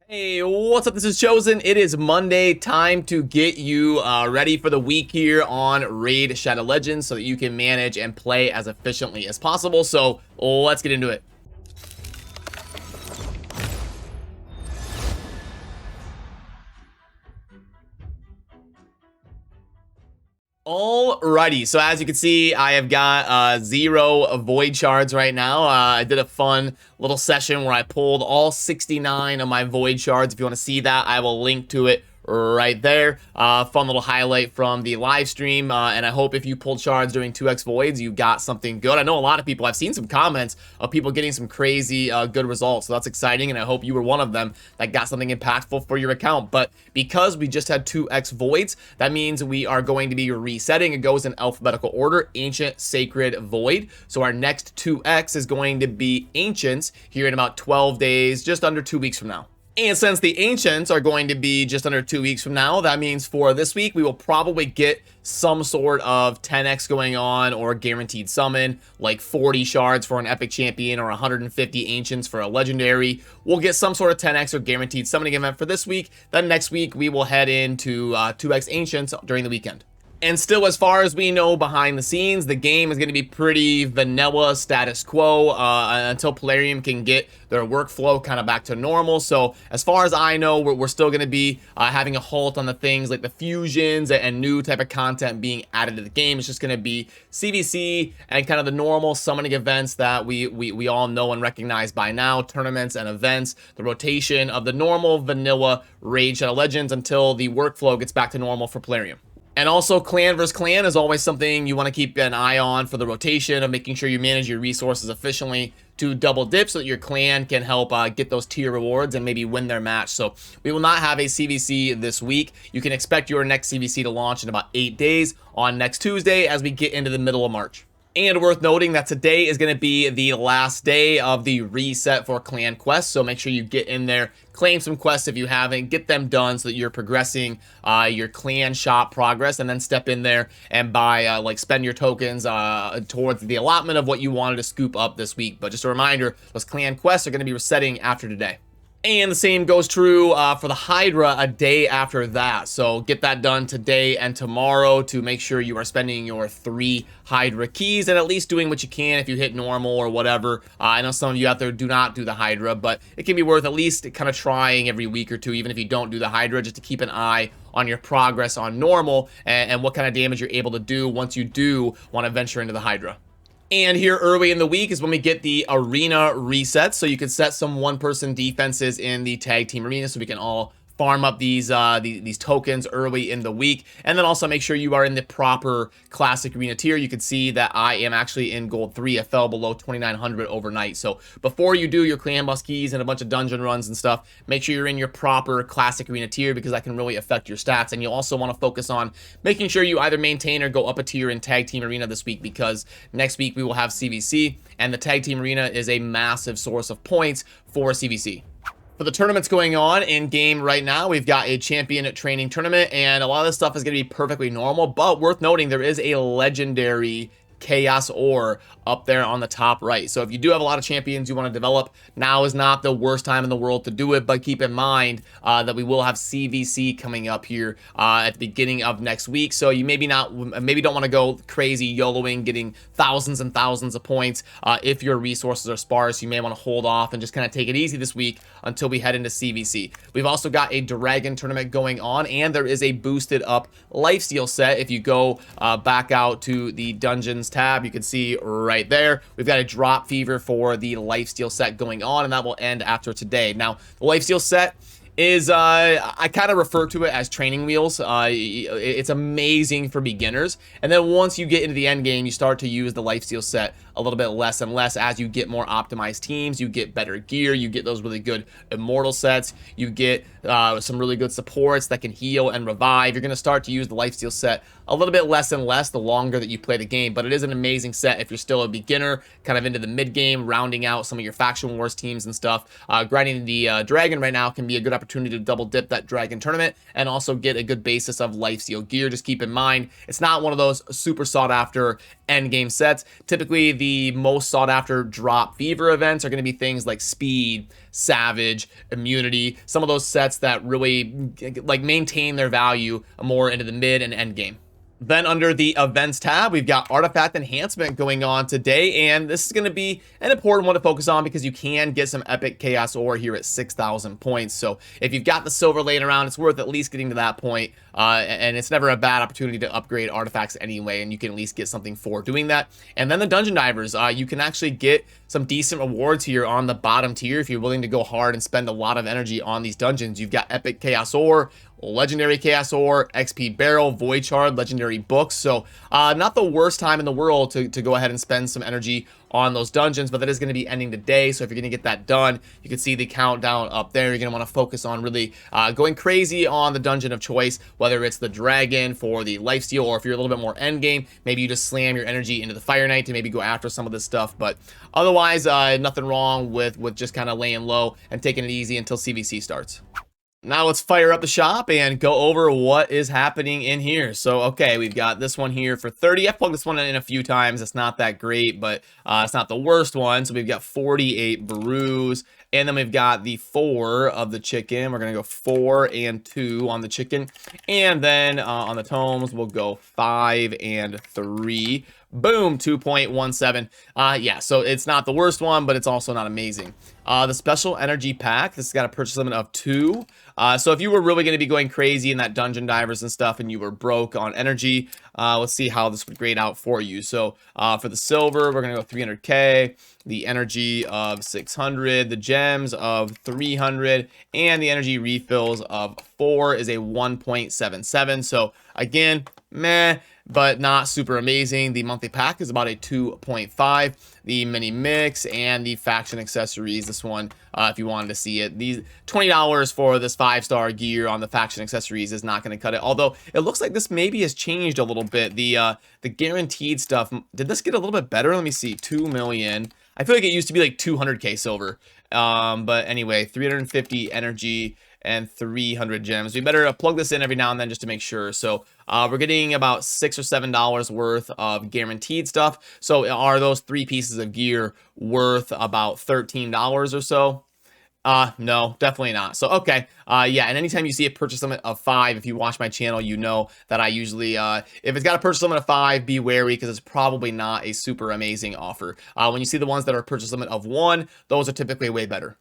Hey, what's up? This is Chosen. It is Monday. Time to get you ready for the week here on Raid Shadow Legends so that you can manage and play as efficiently as possible. So let's get into it. Alrighty, so as you can see, I have got 0 void shards right now. I did a fun little session where I pulled all 69 of my void shards. If you want to see that, I will link to it right there. Fun little highlight from the live stream, and I hope if you pulled shards during 2x voids, you got something good. I know a lot of people, I've seen some comments of people getting some crazy good results, so that's exciting, and I hope you were one of them that got something impactful for your account. But because we just had 2x voids, that means we are going to be resetting. It goes in alphabetical order: Ancient, Sacred, Void. So our next 2x is going to be Ancients here in about 12 days, just under 2 weeks from now. And since the Ancients are going to be just under 2 weeks from now, that means for this week, we will probably get some sort of 10x going on or guaranteed summon, like 40 shards for an epic champion or 150 Ancients for a legendary. We'll get some sort of 10x or guaranteed summoning event for this week. Then next week, we will head into 2x Ancients during the weekend. And still, as far as we know behind the scenes, the game is going to be pretty vanilla status quo until Plarium can get their workflow kind of back to normal. So as far as I know, we're still going to be having a halt on the things like the fusions and new type of content being added to the game. It's just going to be CVC and kind of the normal summoning events that we all know and recognize by now, tournaments and events, the rotation of the normal vanilla Raid Shadow Legends until the workflow gets back to normal for Plarium. And also, clan versus clan is always something you want to keep an eye on for the rotation of making sure you manage your resources efficiently to double dip so that your clan can help get those tier rewards and maybe win their match. So we will not have a CVC this week. You can expect your next CVC to launch in about 8 days on next Tuesday as we get into the middle of March. And worth noting that today is going to be the last day of the reset for clan quests, so make sure you get in there, claim some quests if you haven't, get them done so that you're progressing your clan shop progress, and then step in there and buy, spend your tokens towards the allotment of what you wanted to scoop up this week. But just a reminder, those clan quests are going to be resetting after today. And the same goes true for the Hydra a day after that. So get that done today and tomorrow to make sure you are spending your 3 Hydra keys and at least doing what you can if you hit normal or whatever. I know some of you out there do not do the Hydra, but it can be worth at least kind of trying every week or two, even if you don't do the Hydra, just to keep an eye on your progress on normal and what kind of damage you're able to do once you do want to venture into the Hydra. And here early in the week is when we get the arena resets, so you can set some one-person defenses in the tag team arena so we can all farm up these tokens early in the week. And then also make sure you are in the proper classic arena tier. You can see that I am actually in gold 3. I fell below 2900 overnight. So before you do your clan boss keys and a bunch of dungeon runs and stuff, make sure you're in your proper classic arena tier because that can really affect your stats. And you'll also want to focus on making sure you either maintain or go up a tier in tag team arena this week, because next week we will have CVC, and the tag team arena is a massive source of points for CVC. For the tournaments going on in game right now, we've got a champion training tournament, and a lot of this stuff is going to be perfectly normal, but worth noting, there is a legendary chaos ore up there on the top right. So if you do have a lot of champions you want to develop, now is not the worst time in the world to do it, but keep in mind that we will have CVC coming up here at the beginning of next week. So you maybe don't want to go crazy YOLOing, getting thousands and thousands of points. If your resources are sparse, you may want to hold off and just kind of take it easy this week until we head into CVC. We've also got a dragon tournament going on, and there is a boosted up lifesteal set. If you go back out to the dungeons tab, you can see right there, we've got a drop fever for the lifesteal set going on, and that will end after today. Now, the lifesteal set is, I kind of refer to it as training wheels. It's amazing for beginners, and then once you get into the end game, you start to use the lifesteal set a little bit less and less as you get more optimized teams, you get better gear, you get those really good immortal sets, you get some really good supports that can heal and revive. You're going to start to use the lifesteal set a little bit less and less the longer that you play the game, but it is an amazing set if you're still a beginner, kind of into the mid game, rounding out some of your faction wars teams and stuff. Grinding the dragon right now can be a good opportunity to double dip that dragon tournament and also get a good basis of lifesteal gear. Just keep in mind, it's not one of those super sought after end game sets. Typically, the most sought after drop fever events are going to be things like Speed, Savage, Immunity, some of those sets that really like maintain their value more into the mid and end game. Then under the events tab, we've got artifact enhancement going on today, and this is going to be an important one to focus on because you can get some epic chaos ore here at 6,000 points. So if you've got the silver laying around, it's worth at least getting to that point, and it's never a bad opportunity to upgrade artifacts anyway, and you can at least get something for doing that. And then the dungeon divers, you can actually get some decent rewards here on the bottom tier if you're willing to go hard and spend a lot of energy on these dungeons. You've got epic chaos ore, legendary chaos ore, XP barrel, void shard, legendary books. So not the worst time in the world to go ahead and spend some energy on those dungeons, but that is going to be ending today. So if you're going to get that done, you can see the countdown up there. You're going to want to focus on really going crazy on the dungeon of choice, whether it's the dragon for the lifesteal, or if you're a little bit more end game, maybe you just slam your energy into the fire knight to maybe go after some of this stuff. But otherwise, nothing wrong with just kind of laying low and taking it easy until CVC starts. Now let's fire up the shop and go over what is happening in here. So, okay, we've got this one here for 30. I've plugged this one in a few times. It's not that great, but it's not the worst one. So we've got 48 brews. And then we've got the 4 of the chicken. We're going to go 4 and 2 on the chicken. And then on the tomes, we'll go 5 and 3. Boom, 2.17. Yeah, so it's not the worst one, but it's also not amazing. The special energy pack, this has got a purchase limit of 2. So if you were really going to be going crazy in that dungeon divers and stuff and you were broke on energy, let's see how this would grade out for you. So for the silver, we're going to go 300k, the energy of 600, the gems of 300, and the energy refills of 4 is a 1.77. So again, meh, but not super amazing. The monthly pack is about a 2.5. The mini mix and the faction accessories, this one, if you wanted to see it, these $20 for this 5-star gear on the faction accessories is not going to cut it. Although it looks like this maybe has changed a little bit. The guaranteed stuff, did this get a little bit better? Let me see, 2 million. I feel like it used to be like 200k silver. But anyway, 350 energy and 300 gems. We better plug this in every now and then just to make sure. So we're getting about $6 or $7 worth of guaranteed stuff. So are those 3 pieces of gear worth about $13 or so? No, definitely not. So, okay. Yeah. And anytime you see a purchase limit of 5, if you watch my channel, you know that I usually, if it's got a purchase limit of 5, be wary because it's probably not a super amazing offer. When you see the ones that are purchase limit of 1, those are typically way better.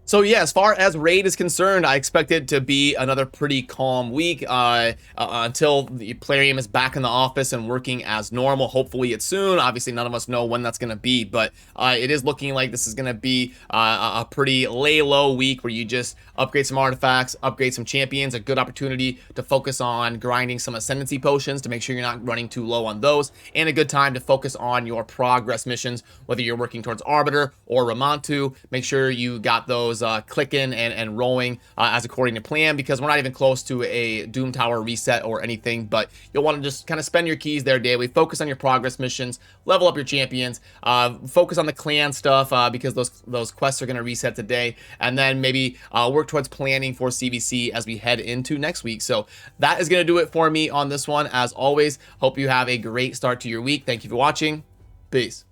So yeah, as far as raid is concerned, I expect it to be another pretty calm week until the Plarium is back in the office and working as normal. Hopefully it's soon. Obviously, none of us know when that's going to be, but it is looking like this is going to be a pretty lay low week where you just upgrade some artifacts, upgrade some champions, a good opportunity to focus on grinding some ascendancy potions to make sure you're not running too low on those, and a good time to focus on your progress missions, whether you're working towards Arbiter or Ramantu. Make sure you got those clicking and rolling as according to plan, because we're not even close to a Doom Tower reset or anything, but you'll want to just kind of spend your keys there daily, focus on your progress missions, level up your champions, focus on the clan stuff because those quests are going to reset today, and then maybe work towards planning for CVC as we head into next week. So that is going to do it for me on this one. As always, hope you have a great start to your week. Thank you for watching. Peace.